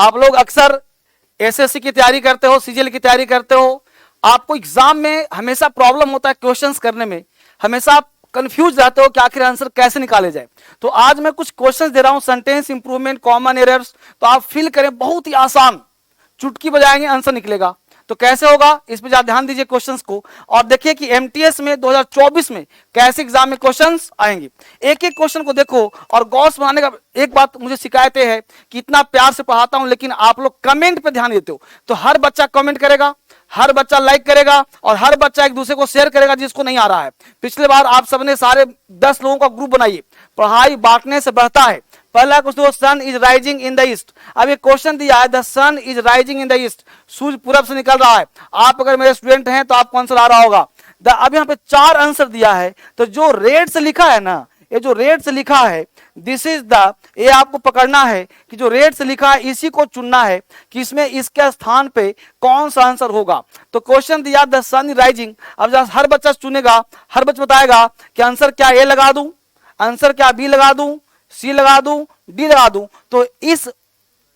आप लोग अक्सर एसएससी की तैयारी करते हो, सीजीएल की तैयारी करते हो, आपको एग्जाम में हमेशा प्रॉब्लम होता है क्वेश्चंस करने में, हमेशा आप कंफ्यूज रहते हो कि आखिर आंसर कैसे निकाले जाए। तो आज मैं कुछ क्वेश्चंस दे रहा हूं, सेंटेंस इंप्रूवमेंट, कॉमन एरर्स, तो आप फिल करें, बहुत ही आसान, चुटकी बजाएंगे आंसर निकलेगा। तो कैसे होगा इस पे आप ध्यान दीजिए क्वेश्चंस को, और देखिए कि एमटीएस में 2024 में कैसे एग्जाम में क्वेश्चंस आएंगे। एक एक क्वेश्चन को देखो और गौर से बनाने का। एक बात मुझे शिकायतें है कि इतना प्यार से पढ़ाता हूं लेकिन आप लोग कमेंट पे ध्यान देते हो। तो हर बच्चा कमेंट करेगा, हर बच्चा लाइक करेगा और हर बच्चा एक दूसरे को शेयर करेगा जिसको नहीं आ रहा है। पिछले बार आप सबने सारे 10 लोगों का ग्रुप बनाइए, पढ़ाई बांटने से बढ़ता है। पहला question, sun is rising in the east. अब ये क्वेश्चन दिया है, the sun is rising in the east, सूर्य पूरब से निकल रहा है। आप अगर मेरे स्टूडेंट हैं तो आपको आंसर आ रहा होगा। अब यहाँ पे 4 आंसर दिया है, तो जो रेड से लिखा है ना, ये जो रेड से लिखा है, दिस इज द, ये आपको पकड़ना है कि जो रेड से लिखा है इसी को चुनना है कि इसमें इसके स्थान पे कौन सा आंसर होगा। तो क्वेश्चन दिया द सन इज राइजिंग। अब जब हर बच्चा चुनेगा, हर बच्चा बताएगा कि आंसर क्या ए लगा दूं, आंसर क्या बी लगा दूं, सी लगा दूं, डी लगा दूं। तो इस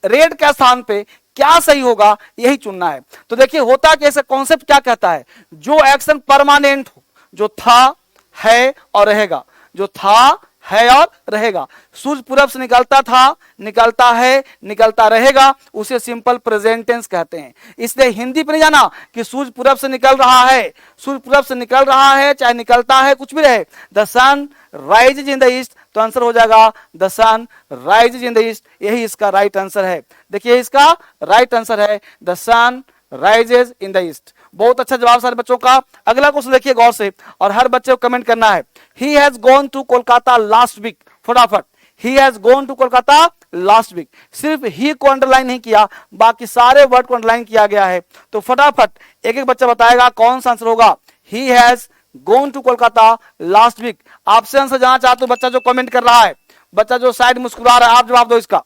रेड के स्थान पे क्या सही होगा यही चुनना है। तो देखिए होता कैसे, कॉन्सेप्ट क्या कहता है, जो एक्शन परमानेंट हो, जो था, है और रहेगा, जो था, है और रहेगा। सूर्य पूरब से निकलता था, निकलता है, निकलता रहेगा, उसे सिंपल प्रेजेंट टेंस कहते हैं। इसलिए हिंदी पे नहीं जाना कि सूर्य पूरब से निकल रहा है, सूर्य पूरब से निकल रहा है चाहे निकलता है, कुछ भी रहे। The sun rises in the east, तो आंसर हो जाएगा the sun rises in the east, यही इसका राइट आंसर है। देखिए इसका राइट आंसर है the sun rises in the east. बहुत अच्छा जवाब सारे बच्चों का। अगला क्वेश्चन देखिए गौर से और हर बच्चे को कमेंट करना है। He has gone to Kolkata last week, फटाफट। He has gone to Kolkata last week, सिर्फ ही को अंडरलाइन नहीं किया, बाकी सारे वर्ड को अंडरलाइन किया गया है। तो फटाफट एक एक बच्चा बताएगा कौन सा आंसर होगा। He has gone to Kolkata last week. आपसे आंसर जानना चाहते हो, बच्चा जो कमेंट कर रहा है, बच्चा जो साइड मुस्कुरा रहा है, आप जवाब दो इसका,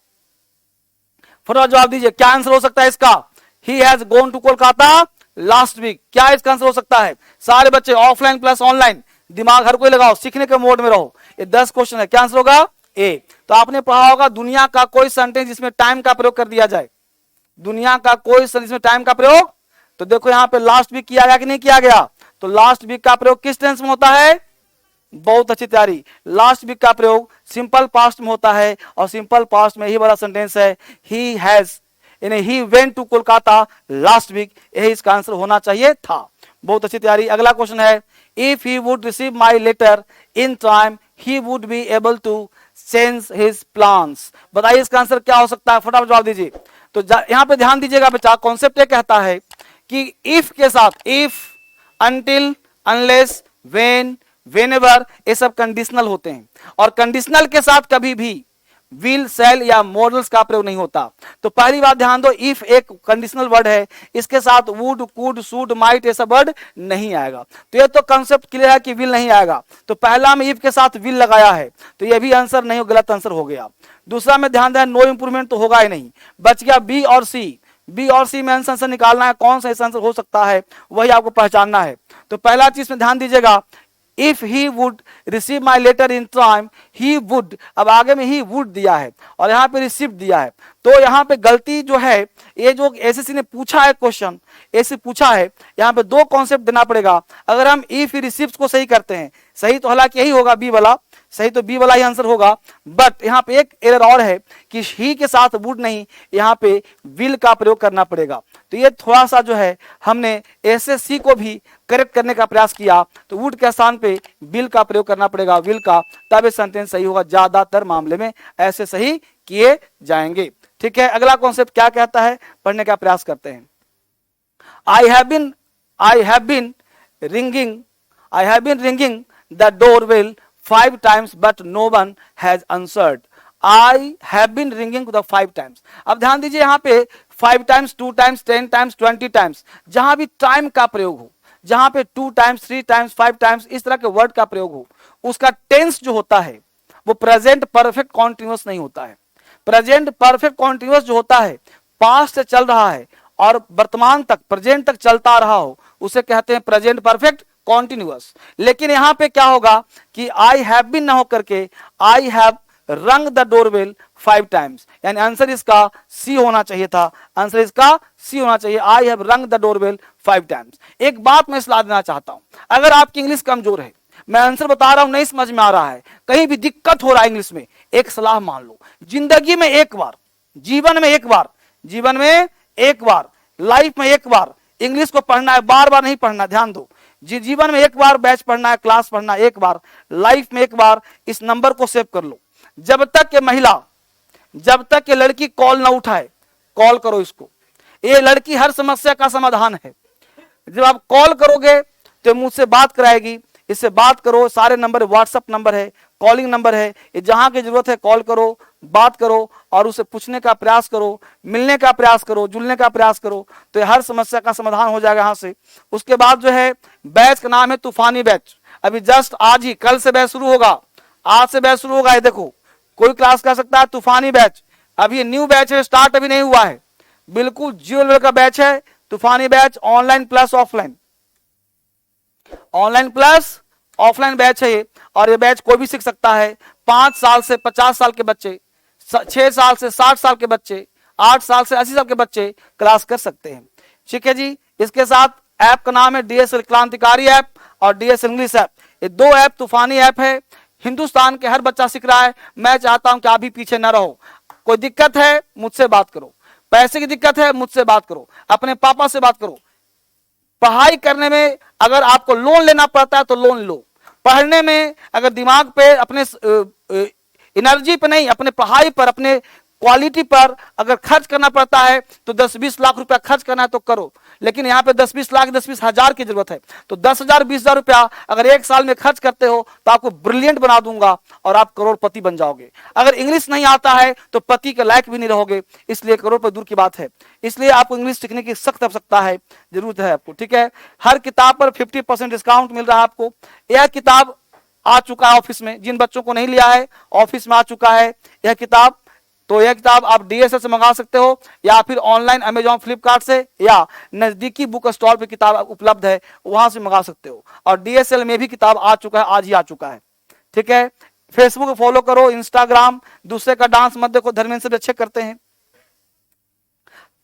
फटाफट जवाब दीजिए क्या आंसर हो सकता है इसका। He has gone to Kolkata last week, क्या इसका आंसर हो सकता है। सारे बच्चे ऑफलाइन प्लस ऑनलाइन दिमाग हर कोई लगाओ, सीखने के मोड में रहो। ये 10 क्वेश्चन है, क्या आंसर होगा ए। तो आपने पढ़ा होगा दुनिया का कोई सेंटेंस जिसमें टाइम का प्रयोग कर दिया जाए, दुनिया का कोई सेंटेंस जिसमें टाइम का प्रयोग। तो देखो यहाँ पे लास्ट वीक किया गया कि नहीं किया गया। तो लास्ट वीक का प्रयोग किस टेंस में होता है, बहुत अच्छी तैयारी। लास्ट वीक का प्रयोग सिंपल पास्ट में होता है और सिंपल पास्ट में ही वाला सेंटेंस है ही हैज, यानी he went to Kolkata last week, यही इसका आंसर होना चाहिए था। बहुत अच्छी तैयारी। अगला क्वेश्चन है, if he would receive my letter in time he would be able to change his plans. बताइए इसका आंसर क्या हो सकता है, फटाफट जवाब दीजिए। तो यहां पे ध्यान दीजिएगा बच्चा, कॉन्सेप्ट ये कहता है कि इफ के साथ, if, until, unless, when, whenever, ये सब कंडीशनल होते हैं और कंडीशनल के साथ कभी भी विल, सेल या मॉडल्स का प्रयोग नहीं होता। तो पहली बात ध्यान दो, इफ एक कंडीशनल वर्ड है, इसके साथ वुड, कुड, शुड, माइट ये सब वर्ड नहीं आएगा। तो ये तो कंसेप्ट क्लियर है कि विल नहीं आएगा। तो पहला में इफ के साथ विल लगाया है, तो ये भी आंसर नहीं, गलत आंसर हो गया। दूसरा में ध्यान दें, नो इंप्रूवमेंट तो होगा ही नहीं, बच गया बी और सी। बी और सी में आंसर निकालना है, कौन सा इस आंसर हो सकता है वही आपको पहचानना है। तो पहला चीज में ध्यान दीजिएगा, if he would receive my letter in time he would, अब आगे में ही वुड दिया है और यहाँ पे रिसीव दिया है। तो यहाँ पे गलती जो है, ये जो एसएससी ने पूछा है क्वेश्चन, ऐसे पूछा है, यहाँ पे 2 कॉन्सेप्ट देना पड़ेगा। अगर हम इफ ही रिसीव्स को सही करते हैं, सही तो हालांकि यही होगा बी वाला, सही तो बी वाला ही आंसर होगा। बट यहाँ पे एक एरर और है कि ही के साथ वुड नहीं, यहाँ पे विल का प्रयोग करना पड़ेगा। तो ये थोड़ा सा जो है हमने एसएससी को भी करेक्ट करने का प्रयास किया। तो वुड के स्थान पे विल का प्रयोग करना पड़ेगा, विल का, तब ये सेंटेंस सही होगा। ज्यादातर मामले में ऐसे सही किए जाएंगे। ठीक है, अगला कॉन्सेप्ट क्या कहता है, पढ़ने का प्रयास करते हैं। I have been ringing the doorbell 5 times but no one has answered. I have been ringing the 5 times. अब ध्यान दीजिए यहाँ पे 5 times, 2 times, 10 times, 20 times, जहां भी टाइम का प्रयोग हो, जहां पे 2 times, 3 times, 5 times इस तरह के वर्ड का प्रयोग हो, उसका टेंस जो होता है वो प्रेजेंट परफेक्ट कॉन्टिन्यूअस नहीं होता है। प्रेजेंट परफेक्ट कॉन्टिन्यूअस जो होता है, पास्ट से चल रहा है और वर्तमान तक, प्रेजेंट तक चलता रहा हो, उसे कहते हैं प्रेजेंट परफेक्ट कॉन्टिन्यूअस। लेकिन यहां पे क्या होगा कि आई हैव बीन ना होकर के आई हैव रंग द डोरबेल 5 टाइम्स, यानी आंसर इसका सी होना चाहिए था, आंसर इसका सी होना चाहिए। आई हैव रंग द डोरबेल 5 टाइम्स। एक बात मैं सलाह देना चाहता हूं, अगर आपकी इंग्लिश कमजोर है, मैं आंसर बता रहा हूं, नहीं समझ में आ रहा है, कहीं भी दिक्कत हो रहा है इंग्लिश में, एक सलाह मान लो, जिंदगी में एक बार, जीवन में एक बार, जीवन में एक बार, लाइफ में एक बार इंग्लिश को पढ़ना है, बार बार नहीं पढ़ना, ध्यान दो। जीवन में एक बार बैच पढ़ना है, क्लास पढ़ना है एक बार, लाइफ में एक बार। इस नंबर को सेव कर लो। जब तक के महिला, जब तक के लड़की कॉल ना उठाए, कॉल करो इसको। ये लड़की हर समस्या का समाधान है। जब आप कॉल करोगे तो मुझसे बात कराएगी, इससे बात करो। सारे नंबर व्हाट्सएप नंबर है, कॉलिंग नंबर है, ये जहां की जरूरत है कॉल करो, बात करो और उसे पूछने का प्रयास करो, मिलने का प्रयास करो, जुड़ने का प्रयास करो, तो ये हर समस्या का समाधान हो जाएगा यहां से। उसके बाद जो है बैच का नाम है तूफानी बैच। अभी जस्ट आज ही, कल से बैच शुरू होगा, आज से बैच शुरू होगा। ये देखो, कोई क्लास कर सकता है तूफानी बैच। अभी ये न्यू बैच है, स्टार्ट अभी नहीं हुआ है, बिल्कुल जीरो लेवल का बैच है तूफानी batch. Online plus offline, online plus offline batch है ये। और ये बैच कोई भी सीख सकता है। 5 साल से 50 साल के बच्चे, 6 साल से 60 साल के बच्चे, 8 साल से 80 साल के बच्चे क्लास कर सकते हैं। ठीक है जी। इसके साथ ऐप का नाम है डीएसएल क्रांतिकारी ऐप और डीएसएल इंग्लिश ऐप। ये 2 ऐप तूफानी ऐप है। हिंदुस्तान के हर बच्चा सीख रहा है। मैं चाहता हूं कि आप भी पीछे न रहो। कोई दिक्कत है मुझसे बात करो, पैसे की दिक्कत है मुझसे बात करो, अपने पापा से बात करो। पढ़ाई करने में अगर आपको लोन लेना पड़ता है तो लोन लो। पढ़ने में अगर दिमाग पे, अपने एनर्जी पे नहीं, अपने पढ़ाई पर, अपने क्वालिटी पर अगर खर्च करना पड़ता है तो 10-20 लाख रुपया खर्च करना है तो करो। लेकिन यहाँ पे 10-20 लाख, 10-20 हजार की जरूरत है। तो 10,000, 20,000 रुपया अगर एक साल में खर्च करते हो तो आपको ब्रिलियंट बना दूंगा और आप करोड़पति बन जाओगे। अगर इंग्लिश नहीं आता है तो पति के लायक भी नहीं रहोगे, इसलिए करोड़पति दूर की बात है। इसलिए आपको इंग्लिश सीखने की सख्त आवश्यकता है, जरूरत है आपको। ठीक है। हर किताब पर 50% डिस्काउंट मिल रहा है आपको। यह किताब आ चुका है ऑफिस में, जिन बच्चों को नहीं लिया है ऑफिस में आ चुका है यह किताब। तो यह किताब आप डीएसएल से मंगा सकते हो या फिर ऑनलाइन अमेजॉन, फ्लिपकार्ट से, या नजदीकी बुक स्टॉल पे किताब उपलब्ध है, वहां से मंगा सकते हो। और डीएसएल में भी किताब आ चुका है, आज ही आ चुका है। ठीक है। फेसबुक फॉलो करो, इंस्टाग्राम, दूसरे का डांस मत देखो, धर्मेंद्र से भी अच्छे करते हैं।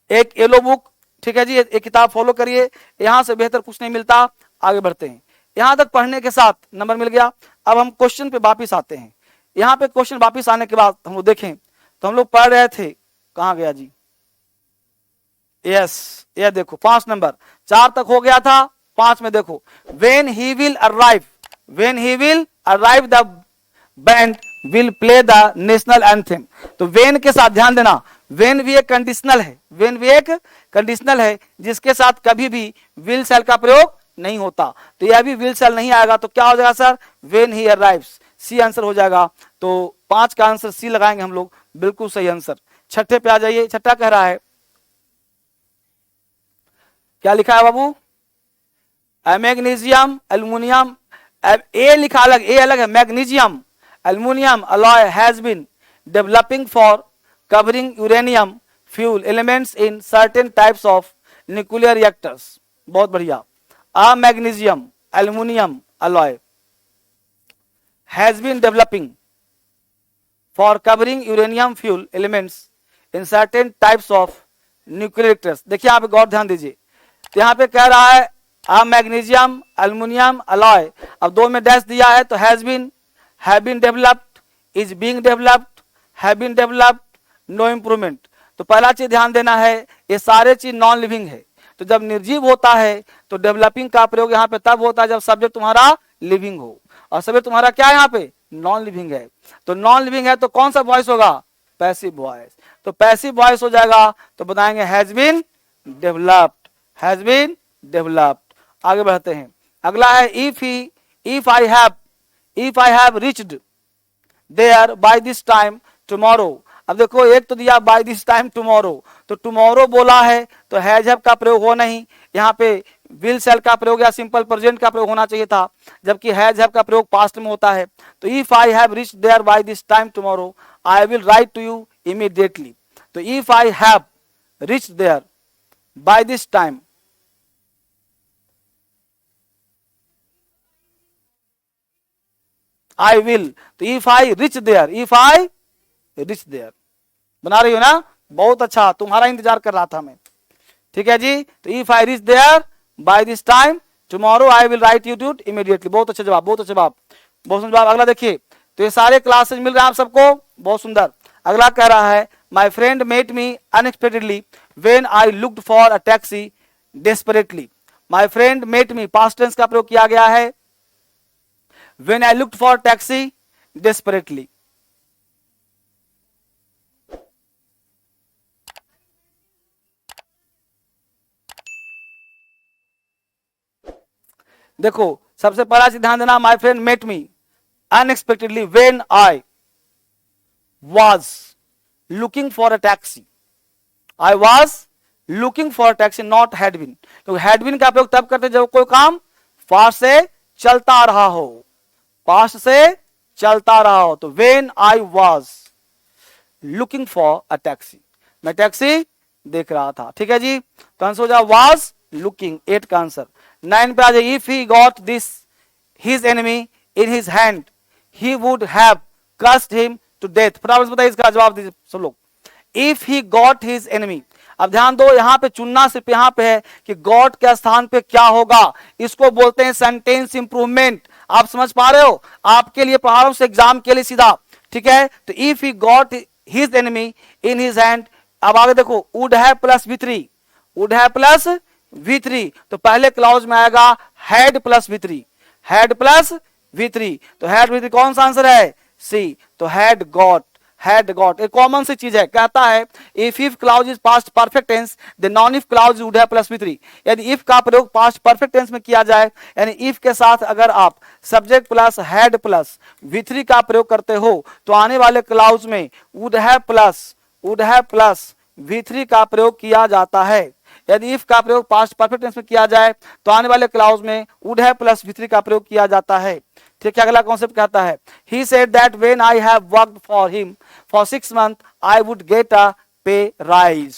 एक येलो बुक, ठीक है जी, एक किताब फॉलो करिए, यहां से बेहतर कुछ नहीं मिलता। आगे बढ़ते हैं। यहां तक पढ़ने के साथ नंबर मिल गया। अब हम क्वेश्चन पे वापिस आते हैं। यहाँ पे क्वेश्चन वापिस आने के बाद हम लोग देखें तो हम लोग पढ़ रहे थे, कहां गया जी, यस, ये देखो 5 नंबर, 4 तक हो गया था। 5 में देखो, when he will arrive, when he will arrive the band will play the national anthem. तो व्हेन के साथ ध्यान देना, व्हेन भी एक कंडीशनल है, व्हेन भी एक कंडीशनल है जिसके साथ कभी भी विल शैल का प्रयोग नहीं होता। तो यह भी विल शैल नहीं आएगा तो क्या हो जाएगा sir, when he arrives, C answer हो जाएगा। तो 5 का आंसर सी लगाएंगे हम लोग, बिल्कुल सही आंसर। छठे पे आ जाइए। छठा कह रहा है, क्या लिखा है बाबू, मैग्नीशियम, एल्युमिनियम, ए लिखा अलग, ए अलग है, magnesium aluminium alloy has been developing for covering uranium fuel elements in certain types of nuclear reactors. बहुत बढ़िया। A magnesium aluminium alloy has been developing for covering uranium fuel elements in certain types of nuclear reactors। देखिए यहाँ पे गौर ध्यान दीजिए। तो यहाँ पे कह रहा है आ मैग्नीशियम एल्युमिनियम अलॉय, अब 2 में डैश दिया है तो has been, have been developed, is being developed, have been developed, no improvement. तो पहला चीज ध्यान देना है, ये सारे चीज नॉन लिविंग है। तो जब निर्जीव होता है तो डेवलपिंग का प्रयोग यहाँ पे तब होता है जब सब्जेक्ट तुम्हारा लिविंग हो, और सब्जेक्ट तुम्हारा क्या है यहाँ पे, नॉन लिविंग है। तो नॉन लिविंग है तो कौन सा वॉइस होगा, पैसिव वॉइस। तो पैसिव वॉइस हो जाएगा तो बताएंगे has been developed, has been developed. आगे बढ़ते हैं। अगला है if I have reached there by this time tomorrow. अब देखो एक तो दिया बाय दिस टाइम टुमारो, तो टुमारो बोला है तो हैज हैव का प्रयोग हो नहीं, यहाँ पे विल शैल का प्रयोग या सिंपल प्रेजेंट का प्रयोग होना चाहिए था, जबकि हैज हैव का प्रयोग पास्ट में होता है। तो if I have reached there by this time tomorrow I will write to you immediately. तो if I have reached there by this time, I will, तो if I reach there, if I reach there, बना रही हो ना, बहुत अच्छा, तुम्हारा इंतजार कर रहा था मैं। ठीक है जी, तो if I reach there by this time tomorrow I will write you to immediately. बहुत अच्छा जवाब, बहुत अच्छा जवाब, बहुत सुंदर जवाब। अगला देखिए, तो ये सारे क्लासेज मिल रहे हैं आप सबको, बहुत सुंदर। अगला कह रहा है my friend met me unexpectedly when I looked for a taxi desperately. My friend met me, past tense का प्रयोग किया गया है, when I looked for taxi desperately. देखो सबसे पहला चीज ध्यान देना, my friend met me unexpectedly when I was looking for a taxi. I was looking for a taxi, not had been. क्योंकि had been का प्रयोग तब करते जब कोई काम पास्ट से चलता आ रहा हो, पास्ट से चलता आ रहा हो। तो when I was looking for a taxi, मैं टैक्सी देख रहा था। ठीक है जी, तो आंसर हो जाए was looking, 8 का आंसर। 9 पे आ जाए, if he got this his enemy in his hand he would have cursed him to death। फटाफट बताइए इसका जवाब दीजिए सब लोग। If he got his enemy, अब ध्यान दो यहां पे चुनना सिर्फ यहां पे है कि गॉट के स्थान पे क्या होगा, इसको बोलते हैं सेंटेंस इंप्रूवमेंट। आप समझ पा रहे हो, आपके लिए पढ़ा रहा हूं एग्जाम के लिए सीधा। ठीक है, तो if he got his enemy in his hand, अब आगे देखो would have plus V3, would have plus V3, तो पहले क्लॉज में आएगा had plus V3, had plus V3, तो हैड V3 कौन सा आंसर है, सी। तो हैड गॉट, हैड गॉट एक कॉमन सी चीज है, कहता है if clause is past perfect tense then non if clause would have plus V3। यदि इफ का प्रयोग पास्ट परफेक्ट टेंस में किया जाए, यानी इफ के साथ अगर आप subject plus had plus V3 का प्रयोग करते हो, तो आने वाले क्लाउज में वुड हैव प्लस V3 का प्रयोग किया जाता है। यदि इफ का प्रयोग पास्ट परफेक्ट टेंस में किया जाए, तो आने वाले क्लाउज में वुड हैव प्लस V3 का प्रयोग किया जाता है। ठीक है, अगला कॉन्सेप्ट कहता है he said that when I have worked for him for 6 months I would get a pay rise।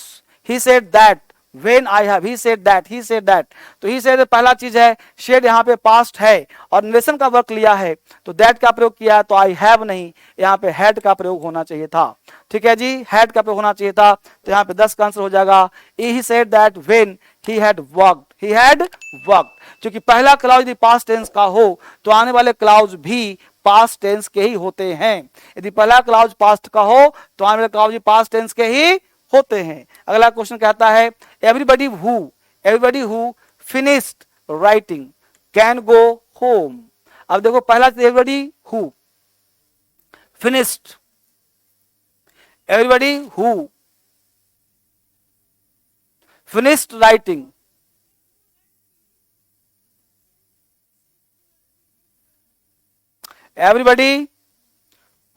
he said that when I have, he said that, तो he said पहला चीज है, शेड यहाँ पे पास्ट है और नरेशन का work लिया है, तो दैट का प्रयोग किया है, तो I have नहीं, यहाँ पे हैड का प्रयोग होना चाहिए था। ठीक है जी, हैड का प्रयोग होना चाहिए था, तो यहाँ पे 10 का आंसर हो जाएगा he said that when he had worked। क्योंकि पहला क्लाउज यदि पास्ट टेंस का हो, तो आने वाले क्लाउज भी पास्ट टेंस के ही होते हैं। यदि पहला क्लाउज पास्ट का हो, तो आने वाले क्लाउज भी पास्ट टेंस के ही होते हैं। अगला क्वेश्चन कहता है everybody who finished writing can go home. अब देखो पहला everybody who finished, everybody who finished writing, everybody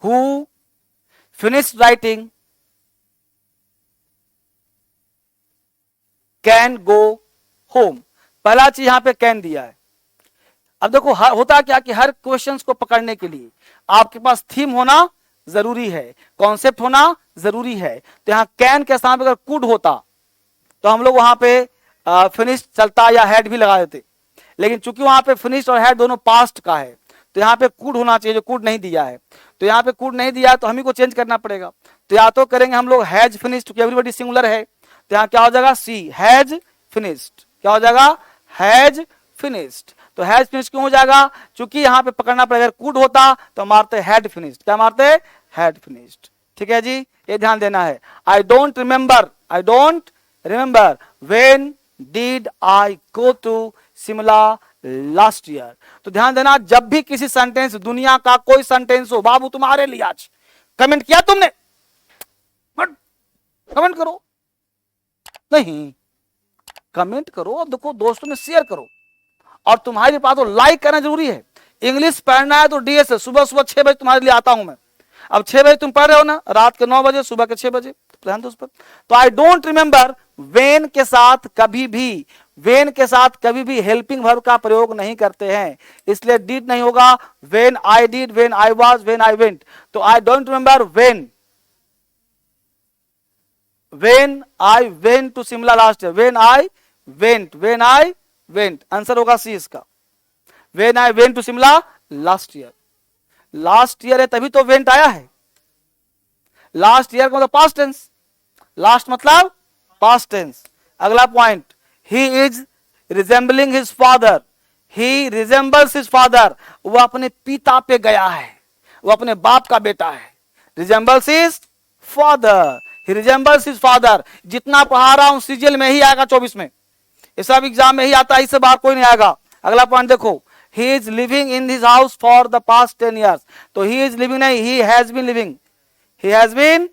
who finished writing can go home। पहला चीज यहां पे कैन दिया है। अब देखो होता क्या कि हर क्वेश्चंस को पकड़ने के लिए आपके पास थीम होना जरूरी है, कॉन्सेप्ट होना जरूरी है। तो यहां कैन के स्थान पर अगर कुड होता, तो हम लोग वहां पे फिनिश चलता या हैड भी लगा देते, लेकिन चूंकि वहां पे फिनिश और हैड दोनों पास्ट का है, तो यहाँ पे कुड होना चाहिए, जो कुड नहीं दिया है। तो यहाँ पे कुड नहीं दिया है, तो हम ही को चेंज करना पड़ेगा। तो या तो करेंगे हम लोग हैज फिनिश्ड, क्योंकि एवरीबॉडी सिंगुलर है, तो यहाँ क्या हो जाएगा, सी हैज फिनिश्ड। क्या हो जाएगा, हैज फिनिश्ड। तो हैज फिनिश्ड क्यों हो जाएगा, क्योंकि यहाँ पे पकड़ना पड़ेगा, अगर कुड होता तो मारते हैड फिनिश्ड। क्या मारते, हैड फिनिश्ड। ठीक है जी, ये ध्यान देना है। I don't remember when did I go to Shimla last year. तो ध्यान देना, जब भी किसी सेंटेंस, दुनिया का कोई सेंटेंस हो, बाबू तुम्हारे लिए आज कमेंट किया तुमने, कमेंट करो, नहीं कमेंट करो, और देखो दोस्तों में शेयर करो, और तुम्हारे पास तो लाइक करना जरूरी है। इंग्लिश पढ़ना है तो डीएस सुबह 6 बजे तुम्हारे लिए आता हूं मैं। अब 6 बजे तुम पढ़ रहे हो ना, रात के 9 बजे, सुबह के 6 बजे, ध्यान दो उस पर। तो आई डोंट रिमेंबर वेन के साथ कभी भी हेल्पिंग वर्ब का प्रयोग नहीं करते हैं, इसलिए डिड नहीं होगा। When I did, when I was, when I went. तो I don't remember when I went to Shimla last year, when I went, answer होगा सी इसका। When I went to Shimla last year है, तभी तो वेंट आया है। लास्ट ईयर का मतलब पास्ट टेंस, लास्ट मतलब पास्ट टेंस। अगला point, he is resembling his father, he resembles his father, वो अपने पिता पे गया है, वो अपने बाप का बेटा है। रिजेंबल्स हिज फादर, ही रिजेंबल्स हिज फादर। जितना पढ़ा रहा हूं सीजीएल में ही आएगा 24 में, ये सब एग्जाम में ही आता है, इससे बाहर कोई नहीं आएगा। अगला पॉइंट देखो, he is living in his house for the past 10 years। तो he is living नहीं, he has been living, he has been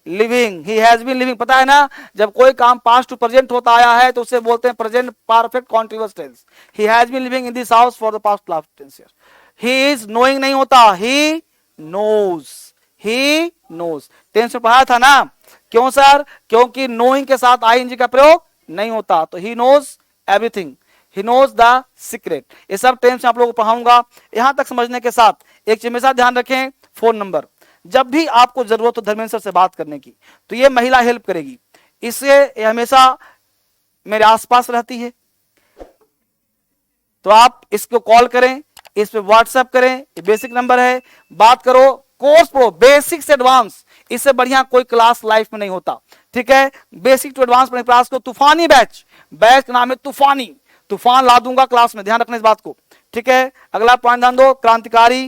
living, he has been living। पता है ना, जब कोई काम पास्ट टू प्रेजेंट होता आया है तो उसे बोलते हैं present perfect continuous tense. he has been living in this house for the past 10 years। he is knowing नहीं होता, he knows, he knows। Tense में पढ़ा था ना, क्यों सर? क्योंकि knowing के साथ आईएनजी का प्रयोग नहीं होता, तो he knows everything, he knows the secret। ये सब टेंस आप लोगों को पढ़ाऊंगा। यहां तक समझने के साथ एक चीज हमेशा ध्यान रखें, फोन नंबर। जब भी आपको जरूरत हो धर्मेंद्र सर से बात करने की, तो ये महिला हेल्प करेगी, इससे ये हमेशा मेरे आसपास रहती है। तो आप इसको कॉल करें, इस पे व्हाट्सएप करें, ये बेसिक नंबर है, बात करो, कोर्स प्रो बेसिक से एडवांस, इससे बढ़िया कोई क्लास लाइफ में नहीं होता। ठीक है, बेसिक टू एडवांस पढ़ने क्लास को तूफानी बैच, बैच का नाम है तूफानी, तूफान ला दूंगा क्लास में, ध्यान रखना इस बात को। ठीक है, अगला पॉइंट ध्यान दो, क्रांतिकारी,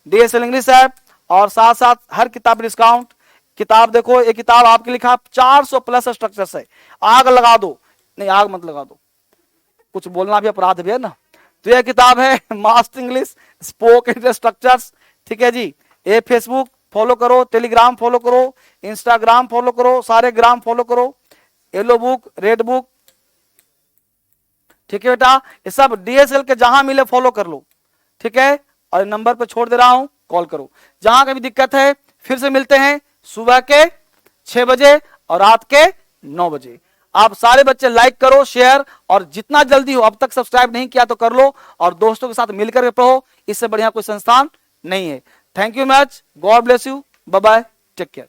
डीएसएल इंग्लिश ऐप, और साथ साथ हर किताब डिस्काउंट। किताब देखो, एक किताब आपके लिखा 400 प्लस स्ट्रक्चर्स है, आग लगा दो, नहीं आग मत लगा दो, कुछ बोलना भी अपराध भी है ना। तो यह किताब है मास्टर इंग्लिश स्पोकन स्ट्रक्चर्स। ठीक है जी, ये फेसबुक फॉलो करो, टेलीग्राम फॉलो करो, इंस्टाग्राम फॉलो करो, सारे ग्राम फॉलो करो, येलो बुक, रेड बुक। ठीक है बेटा, ये सब डीएसएल के जहां मिले फॉलो कर लो। ठीक है, और नंबर पे छोड़ दे रहा हूं, कॉल करो। जहां कभी दिक्कत है फिर से मिलते हैं सुबह के 6 बजे और रात के 9 बजे। आप सारे बच्चे लाइक करो, शेयर, और जितना जल्दी हो, अब तक सब्सक्राइब नहीं किया तो कर लो, और दोस्तों के साथ मिलकर पढ़ो, इससे बढ़िया कोई संस्थान नहीं है। Thank you much, God bless you, bye bye, take care.